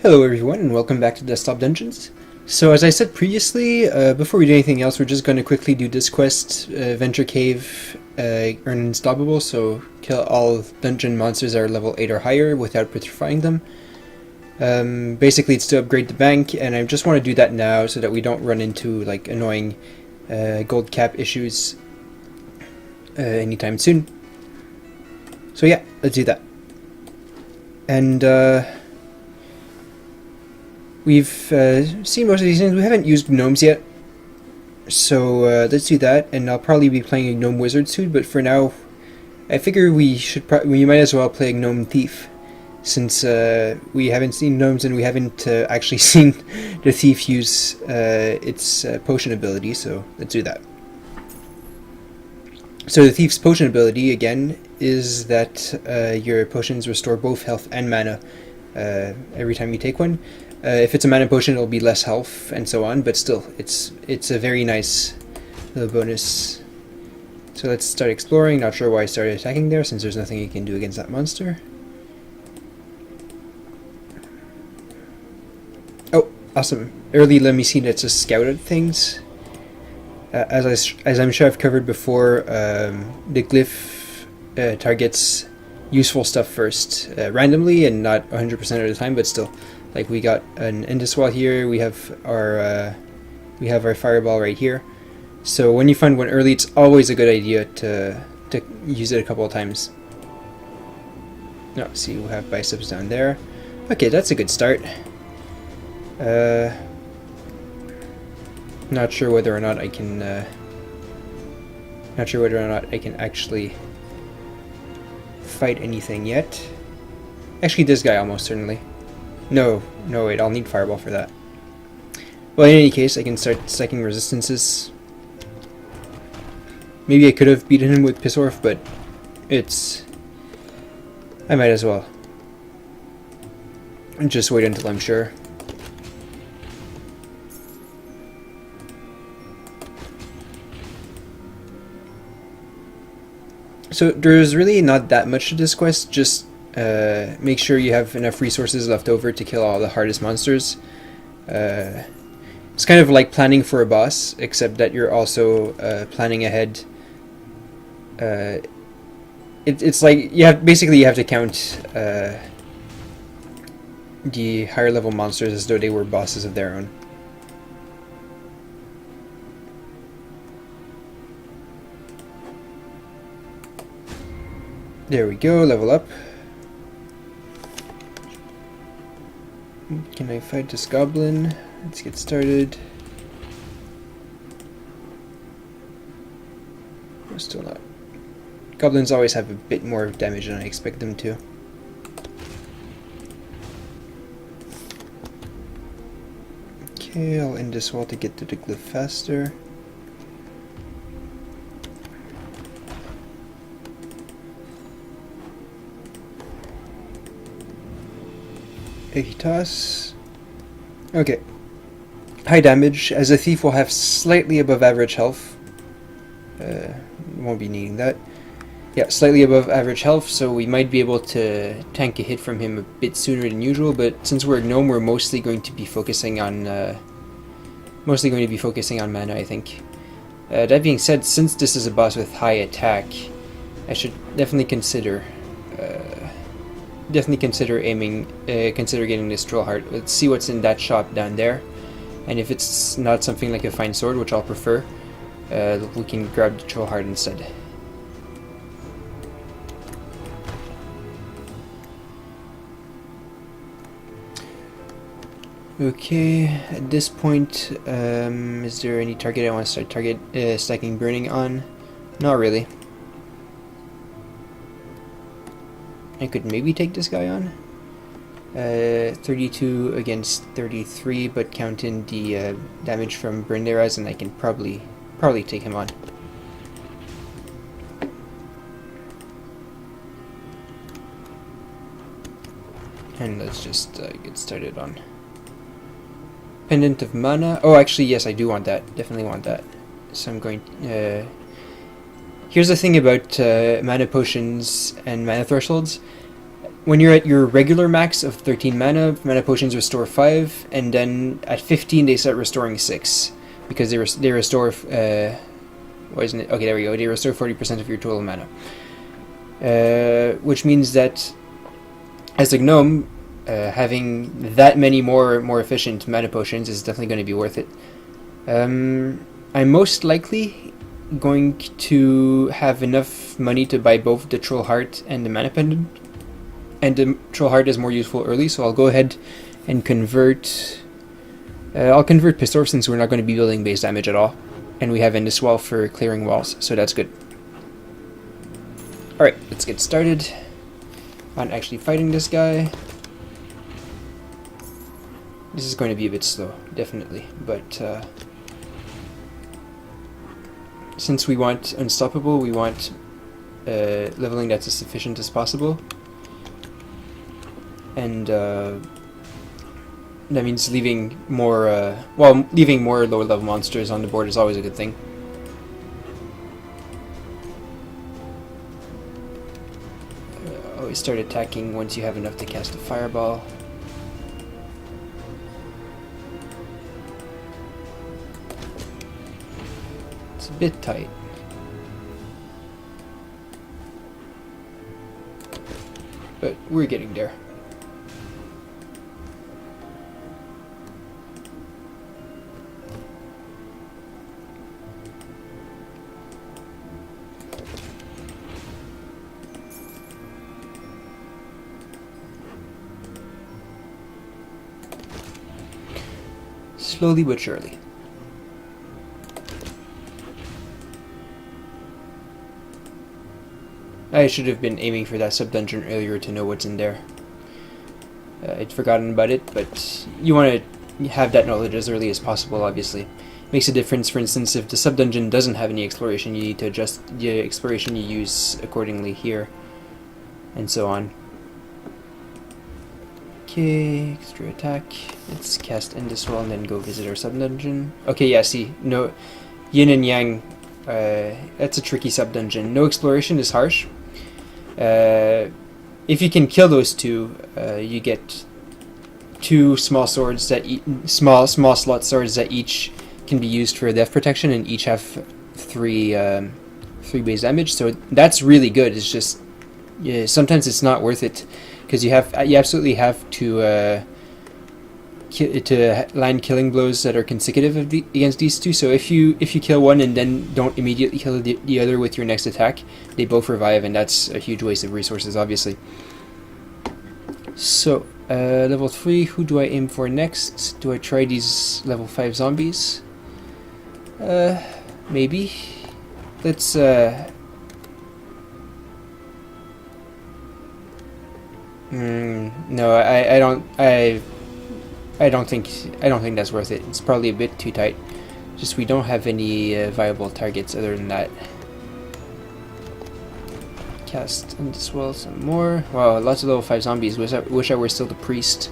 Hello everyone and welcome back to Desktop Dungeons. So as I said previously, before we do anything else, we're just going to quickly do this quest, Venture Cave, earn Unstoppable, so kill all dungeon monsters that are level 8 or higher without petrifying them. Basically it's to upgrade the bank, and I just want to do that now so that we don't run into like annoying gold cap issues anytime soon. So yeah, let's do that. And we've seen most of these things. We haven't used gnomes yet, so let's do that. And I'll probably be playing a gnome wizard soon. But for now, I figure we might as well play a gnome thief, since we haven't seen gnomes and we haven't actually seen the thief use its potion ability. So let's do that. So the thief's potion ability again is that your potions restore both health and mana every time you take one. If it's a mana potion, it'll be less health and so on, but still, it's a very nice little bonus. So let's start exploring. Not sure why I started attacking there, since there's nothing you can do against that monster. Oh, awesome. Early let me see that's a scout at things. As I'm sure I've covered before, the glyph targets useful stuff first, randomly and not 100% of the time, but still. Like we got an Endoswell here, we have our fireball right here. So when you find one early, it's always a good idea to use it a couple of times. No, see, we have biceps down there. Okay, that's a good start. Not sure whether or not I can. Not sure whether or not I can actually fight anything yet. Actually, this guy almost certainly. No, wait, I'll need Fireball for that. Well, in any case, I can start stacking resistances. Maybe I could have beaten him with Pissorf, but I might as well. Just wait until I'm sure. So there's really not that much to this quest, just make sure you have enough resources left over to kill all the hardest monsters. It's kind of like planning for a boss, except that you're also planning ahead. It's like you have to count the higher level monsters as though they were bosses of their own. There we go, level up. Can I fight this goblin? Let's get started. No, still not. Goblins always have a bit more damage than I expect them to. Okay, I'll end this wall to get to the glyph faster. Toss. Okay. High damage, as a thief will have slightly above average health. Won't be needing that. Yeah, slightly above average health, so we might be able to tank a hit from him a bit sooner than usual, but since we're a gnome, we're mostly going to be focusing on mana, I think. That being said, since this is a boss with high attack, I should definitely consider getting this troll heart. Let's see what's in that shop down there, and if it's not something like a fine sword, which I'll prefer, we can grab the troll heart instead. Okay, at this point, is there any target I want to start stacking burning on? Not really. I could maybe take this guy on. 32 against 33, but count in the damage from burned arrows, and I can probably take him on. And let's just get started on Pendant of Mana. Oh, actually, yes, I do want that. Definitely want that. So I'm going. Here's the thing about mana potions and mana thresholds. when you're at your regular max of 13 mana, mana potions restore 5, and then at 15 they start restoring 6 because they restore. Why isn't it? Okay, there we go. They restore 40% of your total mana, which means that as a gnome, having that many more efficient mana potions is definitely going to be worth it. I'm most likely going to have enough money to buy both the Troll Heart and the Mana Pendant, and the Troll Heart is more useful early, so I'll go ahead and convert. I'll convert Pissed Orb since we're not going to be building base damage at all, and we have Endless Wall for clearing walls, so that's good. Alright, let's get started on actually fighting this guy. This is going to be a bit slow, definitely, but since we want unstoppable, we want leveling that's as sufficient as possible, and that means leaving more leaving more lower level monsters on the board is always a good thing. Always start attacking once you have enough to cast a fireball. It's a bit tight. But we're getting there. Slowly but surely. I should have been aiming for that sub-dungeon earlier to know what's in there. I'd forgotten about it, but you want to have that knowledge as early as possible, obviously. Makes a difference, for instance, if the sub-dungeon doesn't have any exploration, you need to adjust the exploration you use accordingly here, and so on. Okay, extra attack. Let's cast Endless Wall and then go visit our sub-dungeon. Okay, yeah, see, no, Yin and Yang, that's a tricky sub-dungeon. No exploration is harsh. If you can kill those two, you get two small swords that small slot swords that each can be used for death protection, and each have three base damage. So that's really good. It's just sometimes it's not worth it because you absolutely have to land killing blows that are consecutive against these two. So if you kill one and then don't immediately kill the other with your next attack, they both revive, and that's a huge waste of resources, obviously. So level 3, who do I aim for next? Do I try these level 5 zombies? Maybe. Let's no, I don't think that's worth it. It's probably a bit too tight. Just we don't have any viable targets other than that. Cast and swell some more. Wow, lots of level 5 zombies. Wish I were still the priest.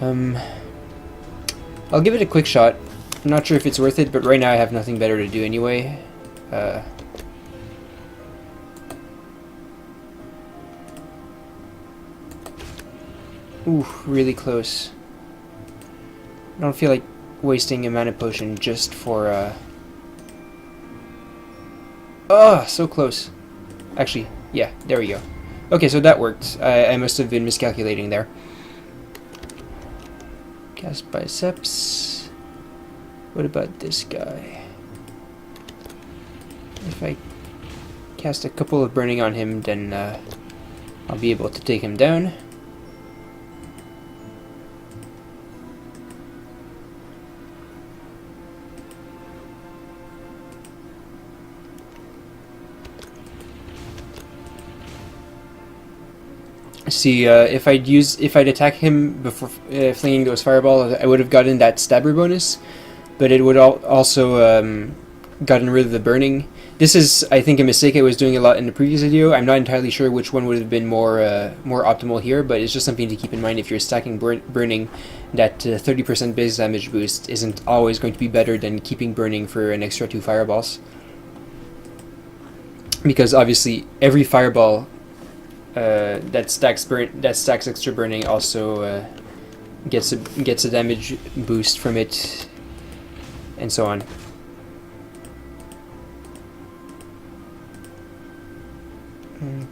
I'll give it a quick shot. I'm not sure if it's worth it, but right now I have nothing better to do anyway. Ooh, really close. I don't feel like wasting a mana potion just for oh, so close. Actually, yeah, there we go. Okay, so that worked. I must have been miscalculating there. Cast Biceps. What about this guy? If I cast a couple of burning on him, then I'll be able to take him down. See, if I'd attack him before flinging those fireballs, I would have gotten that stabber bonus, but it would also gotten rid of the burning. This is, I think, a mistake I was doing a lot in the previous video. I'm not entirely sure which one would have been more optimal here, but it's just something to keep in mind if you're stacking burning. That 30% base damage boost isn't always going to be better than keeping burning for an extra 2 fireballs, because obviously every fireball that stacks extra burning also gets a damage boost from it, and so on.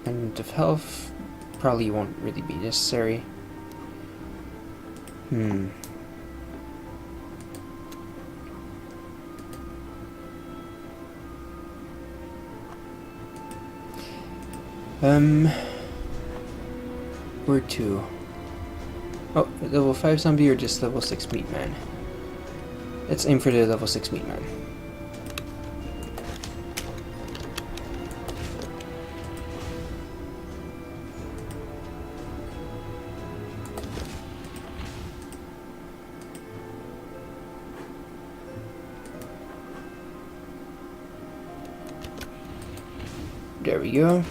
Pendant of health probably won't really be necessary. Where to? Oh, level 5 zombie or just level 6 meat man? Let's aim for the level 6 meat man. There we go.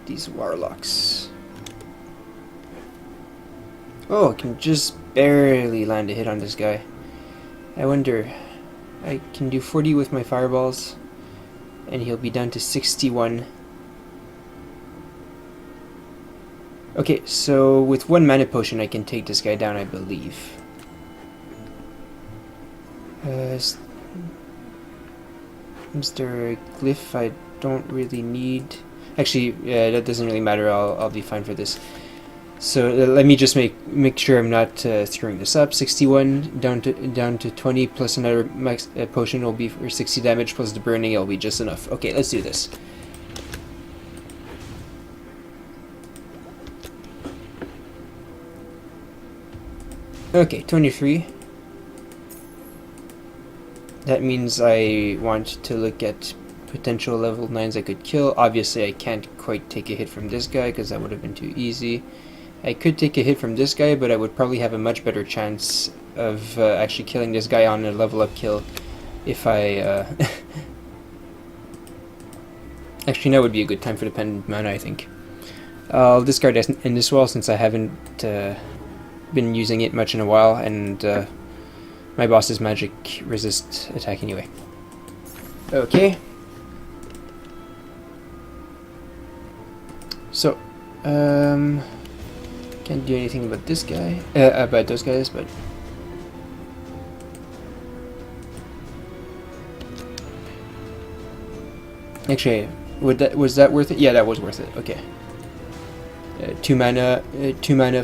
These warlocks. Oh, I can just barely land a hit on this guy. I wonder. I can do 40 with my fireballs, and he'll be down to 61. Okay, so with one mana potion I can take this guy down, I believe. Is there a glyph I don't really need? Actually, that doesn't really matter. I'll be fine for this. So let me just make sure I'm not screwing this up. 61 down to 20 plus another max potion will be for 60 damage plus the burning. It'll be just enough. Okay, let's do this. Okay, 23. That means I want to look at potential level 9s I could kill. Obviously I can't quite take a hit from this guy because that would have been too easy. I could take a hit from this guy, but I would probably have a much better chance of actually killing this guy on a level up kill if I... Actually, now would be a good time for the pendant mana, I think. I'll discard in this wall since I haven't been using it much in a while, and my boss's magic resists attack anyway. Okay. So, can't do anything about this guy, about those guys, but actually, was that worth it? Yeah, that was worth it. Okay. 2 mana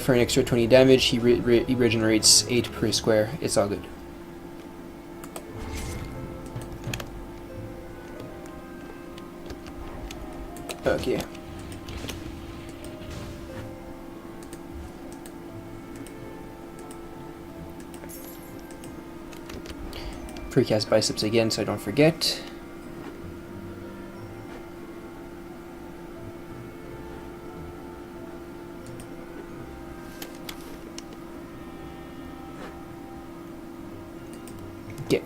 for an extra 20 damage. He regenerates 8 per square. It's all good. Okay. Precast biceps again, so I don't forget. Okay,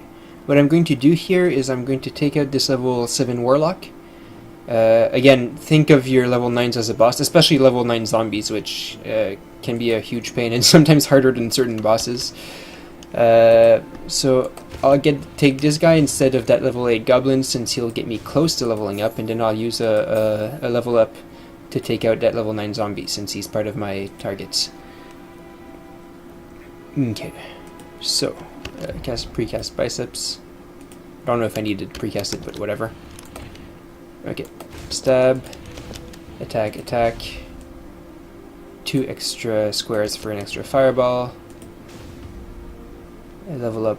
what I'm going to do here is I'm going to take out this level 7 warlock. Again, think of your level 9s as a boss, especially level 9 zombies, which can be a huge pain and sometimes harder than certain bosses. So I'll take this guy instead of that level 8 goblin, since he'll get me close to leveling up, and then I'll use a level up to take out that level 9 zombie, since he's part of my targets. Okay, so precast biceps. Don't know if I need to precast it, but whatever. Okay, stab, attack, attack. 2 extra squares for an extra fireball. I level up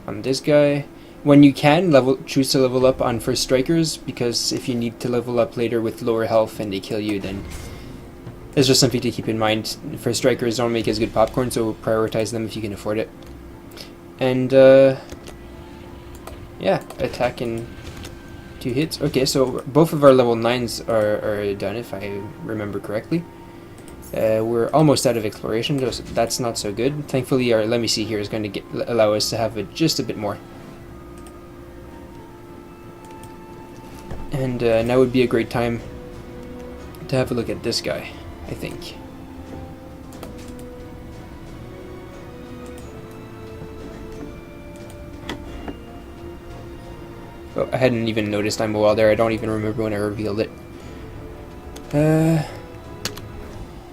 on this guy. When you can, choose to level up on first strikers, because if you need to level up later with lower health and they kill you, then it's just something to keep in mind. First strikers don't make as good popcorn, so prioritize them if you can afford it. And yeah, attack in 2 hits. Okay, so both of our level 9s are done, if I remember correctly. We're almost out of exploration, so that's not so good. Thankfully, our let me see here is going to allow us to have just a bit more. And now would be a great time to have a look at this guy, I think. Oh, I hadn't even noticed I'm a wall there. I don't even remember when I revealed it.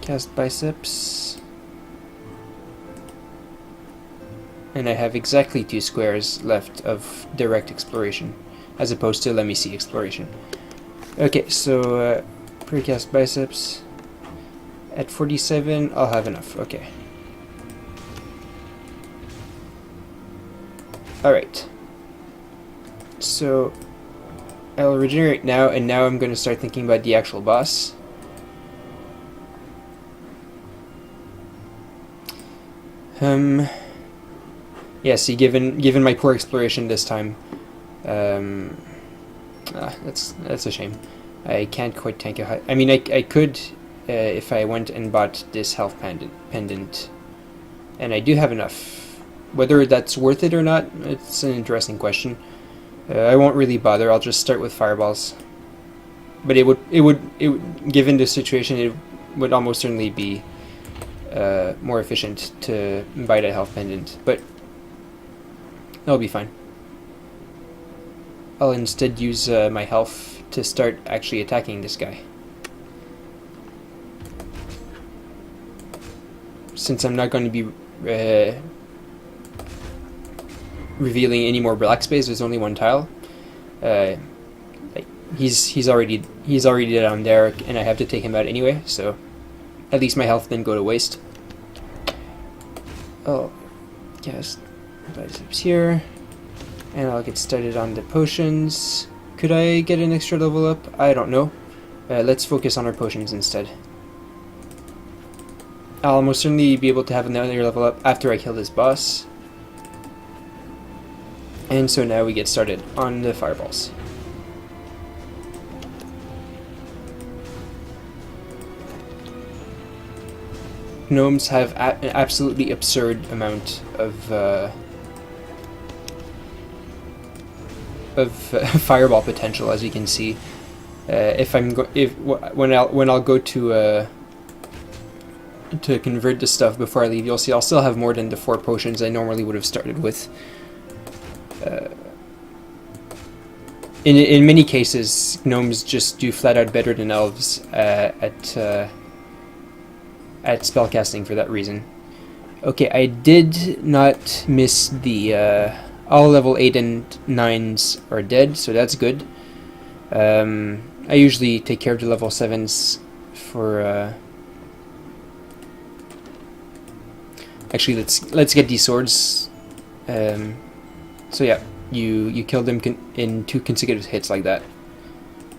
Cast biceps. And I have exactly 2 squares left of direct exploration, as opposed to let me see exploration. Okay, so precast biceps. At 47, I'll have enough. Okay. Alright. So I'll regenerate now, and now I'm going to start thinking about the actual boss. Yeah, see, given my poor exploration this time, that's a shame. I can't quite tank a high. I mean, I could if I went and bought this health pendant, and I do have enough. Whether that's worth it or not, it's an interesting question. I won't really bother. I'll just start with fireballs. But it would, given the situation, it would almost certainly be more efficient to buy that health pendant. But that'll be fine. I'll instead use my health to start actually attacking this guy. Since I'm not going to be revealing any more black space, there's only 1 tile. Like he's already down there, and I have to take him out anyway. So at least my health didn't go to waste. Oh, cast biceps here, and I'll get started on the potions. Could I get an extra level up? I don't know. Let's focus on our potions instead. I'll almost certainly be able to have another level up after I kill this boss. And so now we get started on the fireballs. Gnomes have an absolutely absurd amount of fireball potential, as you can see. When I'll go to convert the stuff before I leave, you'll see I'll still have more than the 4 potions I normally would have started with. In many cases, gnomes just do flat out better than elves at spellcasting for that reason. Okay, I did not miss the all level 8 and 9s are dead, so that's good. I usually take care of the level 7s for. Actually, let's get these swords. So yeah, you kill them in 2 consecutive hits like that.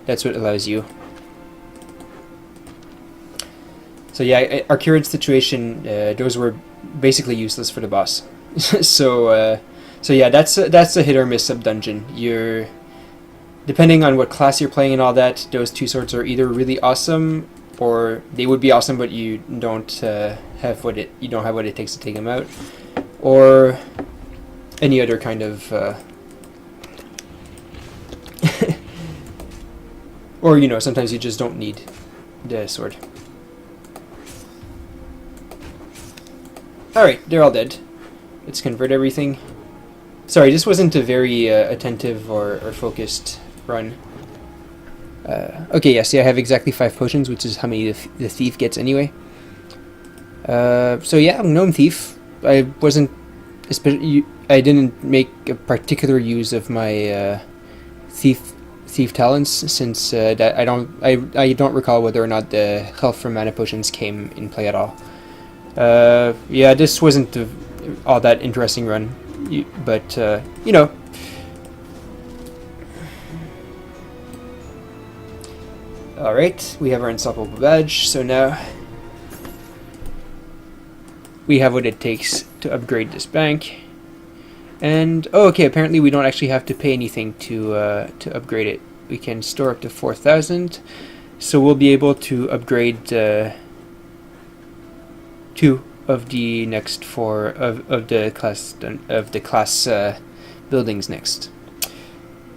That's what allows you. So yeah, our current situation, those were basically useless for the boss. So yeah, that's a hit or miss sub-dungeon. You're, depending on what class you're playing and all that, those 2 swords are either really awesome, or they would be awesome, but you don't have what it takes to take them out, or any other kind of or sometimes you just don't need the sword. Alright, they're all dead. Let's convert everything. Sorry, this wasn't a very attentive or focused run. Okay, yeah, see, I have exactly 5 potions, which is how many the thief gets anyway. So yeah, Gnome Thief. I didn't make a particular use of my thief talents, since that I don't recall whether or not the health from mana potions came in play at all. Yeah, this wasn't all that interesting run, but Alright, we have our unstoppable badge, so now we have what it takes to upgrade this bank. And okay, apparently we don't actually have to pay anything to upgrade it. We can store up to 4,000, so we'll be able to upgrade 2 of the next 4 of the class buildings next.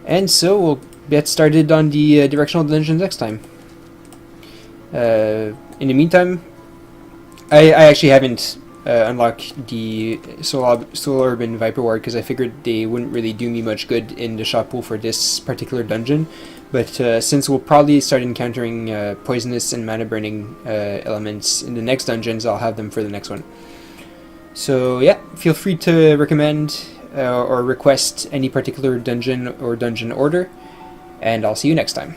And so we'll get started on the directional dungeons next time. In the meantime, I actually haven't unlock the Soul Orb and Viper Ward, because I figured they wouldn't really do me much good in the shop pool for this particular dungeon. But since we'll probably start encountering poisonous and mana burning elements in the next dungeons, I'll have them for the next one. So yeah, feel free to recommend or request any particular dungeon or dungeon order, and I'll see you next time.